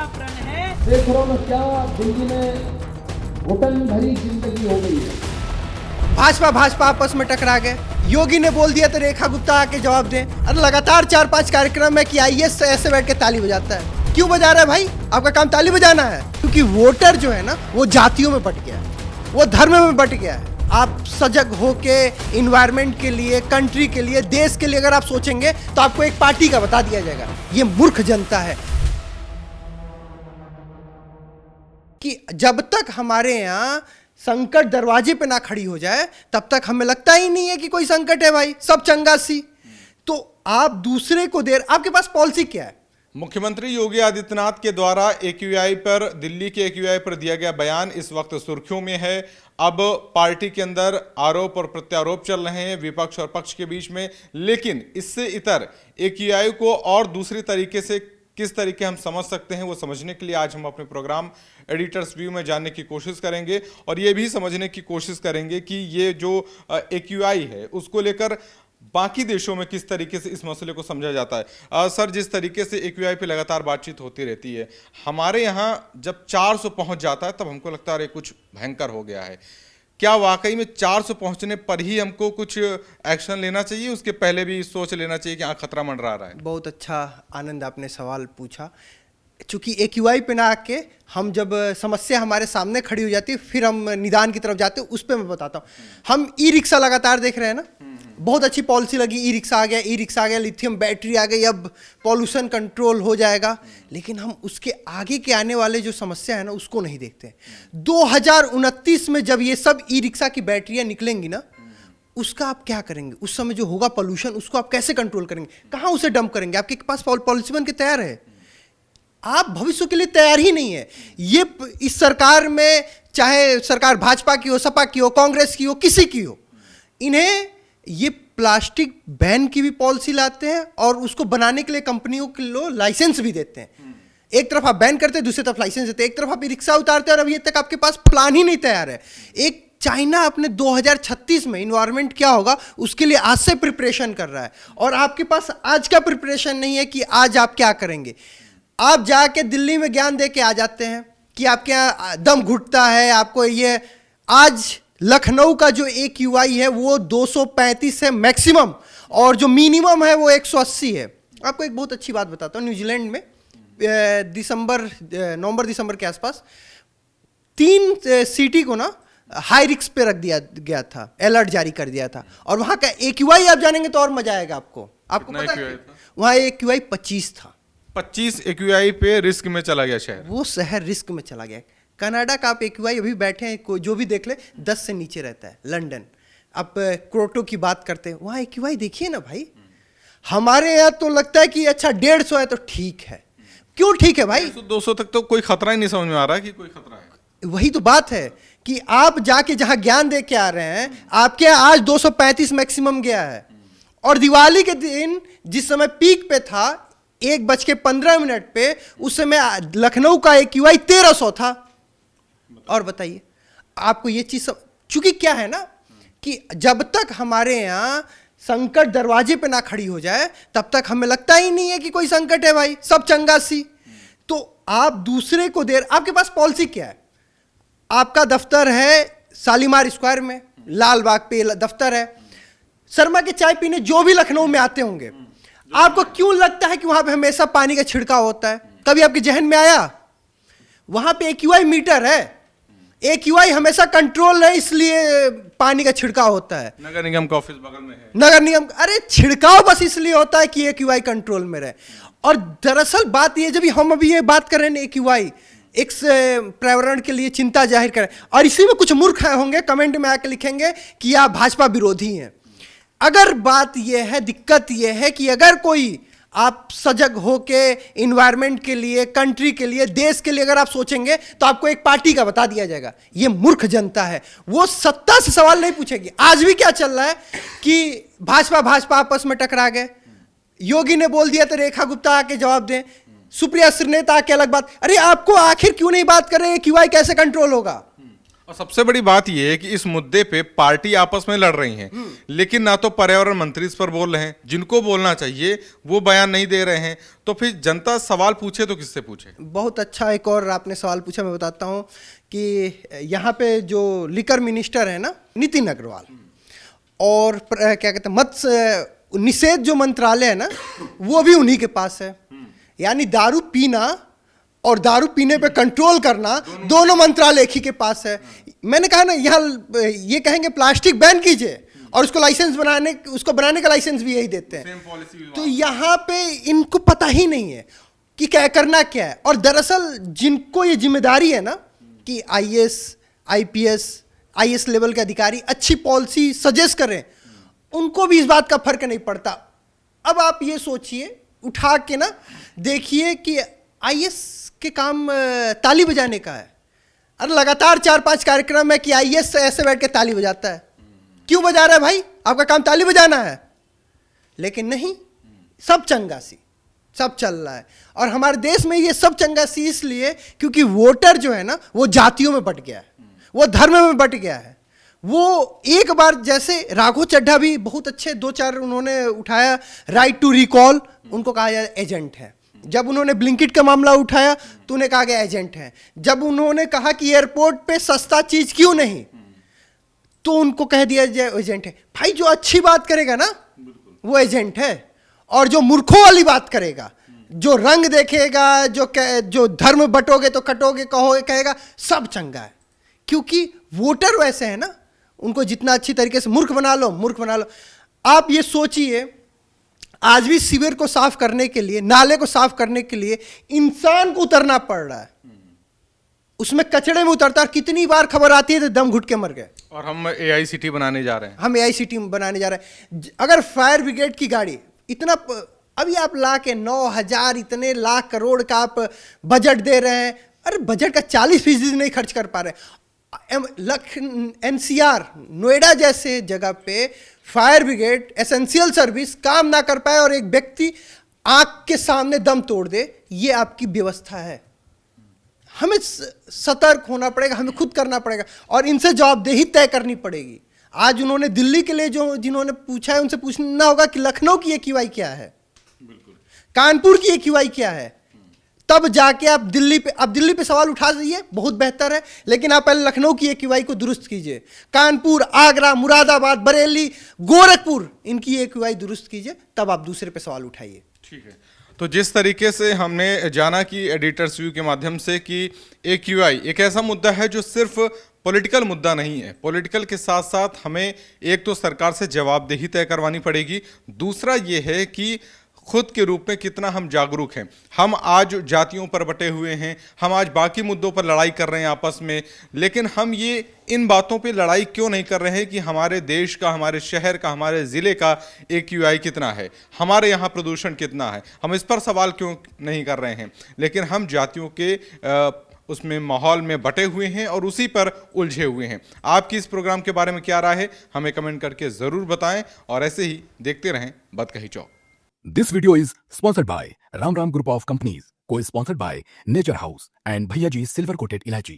प्रण है। देख रहा हूँ क्या दिल्ली में घुटन भरी जिंदगी हो गई है। भाजपा आपस में टकरा गए। योगी ने बोल दिया तो रेखा गुप्ता आके जवाब दें। अरे लगातार 4-5 कार्यक्रम है कि आईएएस ऐसे बैठ के ताली बजाता है। क्यों बजा रहा है भाई? आपका काम ताली बजाना है? क्योंकि वोटर जो है ना वो जातियों में बट गया है, वो धर्म में बट गया है। आप सजग होके इन्वायरमेंट के लिए, कंट्री के लिए, देश के लिए अगर आप सोचेंगे तो आपको एक पार्टी का बता दिया जाएगा। ये मूर्ख जनता है कि जब तक हमारे यहाँ संकट दरवाजे पे ना खड़ी हो जाए तब तक हमें लगता ही नहीं है कि कोई संकट है भाई, सब चंगा सी। तो आप दूसरे को आपके पास पॉलिसी क्या है? मुख्यमंत्री योगी आदित्यनाथ के द्वारा एक्यूआई पर, दिल्ली के एक्यूआई पर दिया गया बयान इस वक्त सुर्खियों में है। अब पार्टी के अंदर आरोप और प्रत्यारोप चल रहे हैं विपक्ष और पक्ष के बीच में, लेकिन इससे इतर एक्यूआई को और दूसरी तरीके से किस तरीके हम समझ सकते हैं वो समझने के लिए आज हम अपने प्रोग्राम एडिटर्स व्यू में जानने की कोशिश करेंगे और ये भी समझने की कोशिश करेंगे कि ये जो एक्यूआई है उसको लेकर बाकी देशों में किस तरीके से इस मसले को समझा जाता है। सर, जिस तरीके से एक्यूआई पे लगातार बातचीत होती रहती है, हमारे यहाँ जब 400 पहुंच जाता है तब हमको लगता है अरे कुछ भयंकर हो गया है। क्या वाकई में 400 पहुंचने पर ही हमको कुछ एक्शन लेना चाहिए? उसके पहले भी सोच लेना चाहिए कि हाँ खतरा मंडरा रहा है? बहुत अच्छा आनंद आपने सवाल पूछा। चूंकि एक्यूआई पे ना आके हम जब समस्या हमारे सामने खड़ी हो जाती है फिर हम निदान की तरफ जाते हैं, उस पर मैं बताता हूँ। हम ई रिक्शा लगातार देख रहे हैं ना, बहुत अच्छी पॉलिसी लगी, ई रिक्शा आ गया, लिथियम बैटरी आ गई, अब पॉल्यूशन कंट्रोल हो जाएगा। लेकिन हम उसके आगे के आने वाले जो समस्या है ना उसको नहीं देखते। 2029 में जब ये सब ई रिक्शा की बैटरियां निकलेंगी ना, उसका आप क्या करेंगे? उस समय जो होगा पोल्यूशन, उसको आप कैसे कंट्रोल करेंगे? कहाँ उसे डंप करेंगे? आपके पास पॉलिसी बन के तैयार है? आप भविष्य के लिए तैयार ही नहीं है। ये इस सरकार में, चाहे सरकार भाजपा की हो, सपा की हो, कांग्रेस की हो, किसी की हो, इन्हें ये प्लास्टिक बैन की भी पॉलिसी लाते हैं और उसको बनाने के लिए कंपनियों के लिए लाइसेंस भी देते हैं। एक तरफ आप बैन करते हैं, दूसरी तरफ लाइसेंस देते हैं, एक तरफ आप रिक्शा उतारते हैं और अभी तक आपके पास प्लान ही नहीं तैयार है। एक चाइना अपने 2036 में इन्वायरमेंट क्या होगा उसके लिए आज से प्रिपरेशन कर रहा है और आपके पास आज का प्रिपरेशन नहीं है कि आज आप क्या करेंगे। आप जाके दिल्ली में ज्ञान दे के आ जाते हैं कि आपके यहाँ दम घुटता है। आपको ये आज लखनऊ का जो एक्यूआई है वो 235 है मैक्सिमम और जो मिनिमम है वो 180 है। आपको एक बहुत अच्छी बात बताता हूँ। न्यूजीलैंड में नवंबर दिसंबर के आसपास 3 सिटी को ना हाई रिस्क पे रख दिया गया था, अलर्ट जारी कर दिया था और वहाँ का एक्यूआई आप जानेंगे तो और मजा आएगा आपको पता है? वहाँ एक्यूआई 25 था। 25 एक्यूआई पे रिस्क में चला गया शहर, वो शहर रिस्क में चला गया। कनाडा का आप एक्यूआई अभी बैठे हैं, जो भी देख ले 10 से नीचे रहता है। लंदन, आप क्रोटो की बात करते हैं, वहाँ एक्यूआई देखिए ना भाई। हमारे यहाँ तो लगता है कि अच्छा 150 है तो ठीक है। क्यों ठीक है भाई? 200 तक तो कोई खतरा ही नहीं समझ में आ रहा कि कोई खतरा है। वही तो बात है कि आप जाके जहां ज्ञान दे के आ रहे हैं, आपके यहाँ आज 235 मैक्सिमम गया है और दिवाली के दिन जिस समय पीक पे था 1:15 पे, उस समय लखनऊ का एक्यूआई 1300 था। और बताइए आपको ये चीज चूंकि क्या है ना कि जब तक हमारे यहाँ संकट दरवाजे पे ना खड़ी हो जाए तब तक हमें लगता ही नहीं है कि कोई संकट है भाई, सब चंगा सी। तो आप दूसरे को आपके पास पॉलिसी क्या है? आपका दफ्तर है शालीमार स्क्वायर में, लाल बाग पे दफ्तर है। शर्मा के चाय पीने जो भी लखनऊ में आते होंगे, आपको क्यों लगता है कि वहां पे हमेशा पानी का छिड़काव होता है? कभी आपके जहन में आया? वहां पे एक्यूआई मीटर है, एक्यूआई हमेशा कंट्रोल है, इसलिए पानी का छिड़काव होता है। नगर निगम का ऑफिस बगल में है। नगर निगम, अरे छिड़काव बस इसलिए होता है कि एक्यूआई कंट्रोल में रहे। और दरअसल बात ये, जब हम अभी ये बात कर रहे हैं एक्यूआई एक पर्यावरण के लिए चिंता जाहिर करें और इसी में कुछ मूर्ख होंगे कमेंट में आके लिखेंगे कि आप भाजपा विरोधी हैं। अगर बात यह है, दिक्कत यह है कि अगर कोई आप सजग होके इन्वायरमेंट के लिए, कंट्री के लिए, देश के लिए अगर आप सोचेंगे तो आपको एक पार्टी का बता दिया जाएगा। ये मूर्ख जनता है, वो सत्ता से सवाल नहीं पूछेगी। आज भी क्या चल रहा है कि भाजपा आपस में टकरा गए। योगी ने बोल दिया तो रेखा गुप्ता आके जवाब दें, सुप्रिया श्रीनेता आके अलग बात। अरे आपको आखिर क्यों नहीं बात कर रहे हैं एक्यूआई कैसे कंट्रोल होगा? और सबसे बड़ी बात यह है कि इस मुद्दे पे पार्टी आपस में लड़ रही हैं, लेकिन ना तो पर्यावरण मंत्री इस पर बोल रहे हैं, जिनको बोलना चाहिए वो बयान नहीं दे रहे हैं। तो फिर जनता सवाल पूछे तो किससे पूछे? बहुत अच्छा एक और आपने सवाल पूछा, मैं बताता हूँ कि यहाँ पे जो लिकर मिनिस्टर है ना, नितिन अग्रवाल, और क्या कहते हैं मत्स्य निषेध जो मंत्रालय है ना, वो भी उन्हीं के पास है। यानी दारू पीना और दारू पीने पे कंट्रोल करना दोनों मंत्रालय एक ही के पास है। मैंने कहा ना, यहाँ ये कहेंगे प्लास्टिक बैन कीजिए और उसको बनाने का लाइसेंस भी यही देते हैं। तो यहाँ पे इनको पता ही नहीं है कि क्या करना क्या है। और दरअसल जिनको ये जिम्मेदारी है ना कि आईएएस, आईपीएस, आईएएस लेवल के अधिकारी अच्छी पॉलिसी सजेस्ट करें, उनको भी इस बात का फर्क नहीं पड़ता। अब आप ये सोचिए, उठा के ना देखिए कि आईएएस के काम ताली बजाने का है। अरे लगातार 4-5 कार्यक्रम है कि आईएएस ऐसे बैठ के ताली बजाता है। क्यों बजा रहा है भाई? आपका काम ताली बजाना है? लेकिन नहीं, सब चंगासी, सब चल रहा है। और हमारे देश में ये सब चंगासी इसलिए क्योंकि वोटर जो है ना, वो जातियों में बट गया है, वो धर्म में बट गया है। वो एक बार जैसे राघव चड्ढा भी बहुत अच्छे 2-4 उन्होंने उठाया, राइट टू रिकॉल, उनको कहा जाए एजेंट है। जब उन्होंने ब्लिंकिट का मामला उठाया तो उन्हें कहा गया एजेंट है। जब उन्होंने कहा कि एयरपोर्ट पे सस्ता चीज क्यों नहीं, तो उनको कह दिया जाए एजेंट है। भाई जो अच्छी बात करेगा ना, वो एजेंट है। और जो मूर्खों वाली बात करेगा, जो रंग देखेगा, जो धर्म बटोगे तो कटोगे कहोगे, कहेगा, सब चंगा है। क्योंकि वोटर वैसे है ना, उनको जितना अच्छी तरीके से मूर्ख बना लो, मूर्ख बना लो। आप ये सोचिए, आज भी सीवर को साफ करने के लिए, नाले को साफ करने के लिए इंसान को उतरना पड़ रहा है। उसमें कचड़े में उतरता है, कितनी बार खबर आती है तो दम घुट के मर गए। और हम एआईसीटी बनाने जा रहे हैं, अगर फायर ब्रिगेड की गाड़ी इतना, अभी आप ला के 9,000 इतने लाख करोड़ का आप बजट दे रहे हैं। अरे बजट का 40% नहीं खर्च कर पा रहे। एनसीआर, नोएडा जैसे जगह पे फायर ब्रिगेड एसेंशियल सर्विस काम ना कर पाए और एक व्यक्ति आंख के सामने दम तोड़ दे, ये आपकी व्यवस्था है। हमें सतर्क होना पड़ेगा, हमें खुद करना पड़ेगा और इनसे जवाबदेही तय करनी पड़ेगी। आज उन्होंने दिल्ली के लिए जिन्होंने पूछा है, उनसे पूछना होगा कि लखनऊ की AQI क्या है, कानपुर की AQI क्या है, तब जाके आप दिल्ली पे सवाल उठा दीजिए, बहुत बेहतर है। लेकिन आप पहले लखनऊ की AQI को दुरुस्त कीजिए, कानपुर, आगरा, मुरादाबाद, बरेली, गोरखपुर, इनकी AQI दुरुस्त कीजिए, तब आप दूसरे पे सवाल उठाइए। ठीक है। तो जिस तरीके से हमने जाना कि एडिटर्स व्यू के माध्यम से कि AQI एक ऐसा मुद्दा है जो सिर्फ पॉलिटिकल मुद्दा नहीं है। पॉलिटिकल के साथ साथ हमें एक तो सरकार से जवाबदेही तय करवानी पड़ेगी, दूसरा ये है कि खुद के रूप में कितना हम जागरूक हैं। हम आज जातियों पर बटे हुए हैं, हम आज बाकी मुद्दों पर लड़ाई कर रहे हैं आपस में, लेकिन हम ये इन बातों पे लड़ाई क्यों नहीं कर रहे हैं कि हमारे देश का, हमारे शहर का, हमारे ज़िले का AQI कितना है, हमारे यहाँ प्रदूषण कितना है। हम इस पर सवाल क्यों नहीं कर रहे हैं, लेकिन हम जातियों के उसमें माहौल में बटे हुए हैं और उसी पर उलझे हुए हैं। आपकी इस प्रोग्राम के बारे में क्या राय है, हमें कमेंट करके ज़रूर बताएं और ऐसे ही देखते रहें बतकही चौक। This video is sponsored by Ram Ram Group of Companies, co-sponsored by Nature House and Bhaiya Ji Silver Coated Ilaichi.